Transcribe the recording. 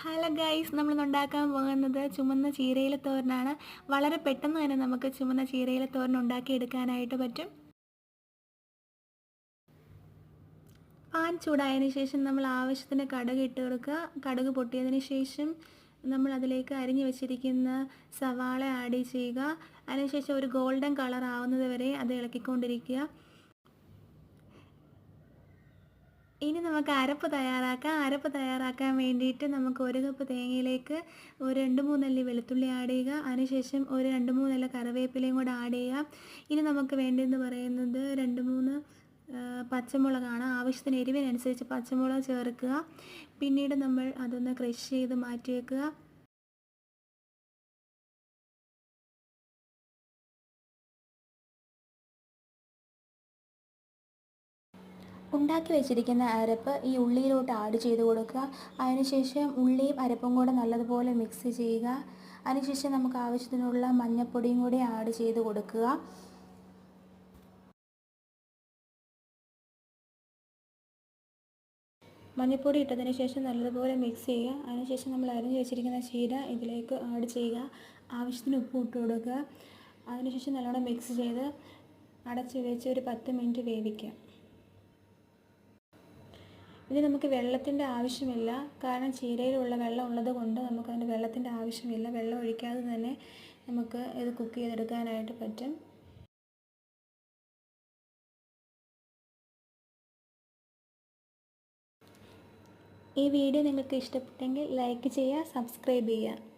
Hello guys, നമ്മളിന്ന് ഉണ്ടാക്കാൻ പോകുന്നത് ചുമന്ന ചീരയില തോരനാണ്. വളരെ പെട്ടെന്ന് തന്നെ നമുക്ക് ചുമന്ന ചീരയില തോരൻ ഉണ്ടാക്കിയെടുക്കാനായിട്ട് പറ്റും. പാൻ ചൂടായതിനു ശേഷം നമ്മൾ ആവശ്യത്തിന് കടുക് ഇട്ട് കൊടുക്കുക. കടുക് പൊട്ടിയതിന് ശേഷം നമ്മൾ അതിലേക്ക് അരിഞ്ഞു വെച്ചിരിക്കുന്ന സവാള ആഡ് ചെയ്യുക. അതിനുശേഷം ഒരു ഗോൾഡൻ കളർ ആവുന്നത് വരെ അത് ഇളക്കിക്കൊണ്ടിരിക്കുക. ഇനി നമുക്ക് അരപ്പ് തയ്യാറാക്കാം. അരപ്പ് തയ്യാറാക്കാൻ വേണ്ടിയിട്ട് നമുക്ക് 1 കപ്പ് തേങ്ങയിലേക്ക് ഒരു 2-3 അല്ലി വെളുത്തുള്ളി ആഡ് ചെയ്യുക. അതിനുശേഷം ഒരു 2-3 അല്ല കറിവേപ്പിലയും കൂടെ ആഡ് ചെയ്യുക. ഇനി നമുക്ക് വേണ്ടതെന്ന് പറയുന്നത് 2-3 പച്ചമുളകാണ്. ആവശ്യത്തിന് എരിവിനനുസരിച്ച് പച്ചമുളക് ചേർക്കുക. പിന്നീട് നമ്മൾ അതൊന്ന് ക്രഷ് ചെയ്ത് മാറ്റി വെക്കുക. ഉണ്ടാക്കി വെച്ചിരിക്കുന്ന അരപ്പ് ഈ ഉള്ളിയിലോട്ട് ആഡ് ചെയ്ത് കൊടുക്കുക. അതിനുശേഷം ഉള്ളിയും അരപ്പും കൂടെ നല്ലതുപോലെ മിക്സ് ചെയ്യുക. അതിനുശേഷം നമുക്ക് ആവശ്യത്തിനുള്ള മഞ്ഞൾപ്പൊടിയും കൂടി ആഡ് ചെയ്ത് കൊടുക്കുക. മഞ്ഞൾപ്പൊടി ഇട്ടതിന് ശേഷം നല്ലതുപോലെ മിക്സ് ചെയ്യുക. അതിനുശേഷം നമ്മൾ അരിഞ്ഞ് വെച്ചിരിക്കുന്ന ചീര ഇതിലേക്ക് ആഡ് ചെയ്യുക. ആവശ്യത്തിന് ഉപ്പ് ഇട്ട് കൊടുക്കുക. അതിനുശേഷം നല്ലോണം മിക്സ് ചെയ്ത് അടച്ച് വെച്ച് ഒരു 10 മിനിറ്റ് വേവിക്കുക. ഇത് നമുക്ക് വെള്ളത്തിൻ്റെ ആവശ്യമില്ല, കാരണം ചീരയിലുള്ള വെള്ളം ഉള്ളത് കൊണ്ട് നമുക്കതിന് വെള്ളത്തിൻ്റെ ആവശ്യമില്ല. വെള്ളം ഒഴിക്കാതെ തന്നെ നമുക്ക് ഇത് കുക്ക് ചെയ്തെടുക്കാനായിട്ട് പറ്റും. ഈ വീഡിയോ നിങ്ങൾക്ക് ഇഷ്ടപ്പെട്ടെങ്കിൽ ലൈക്ക് ചെയ്യുക, സബ്സ്ക്രൈബ് ചെയ്യുക.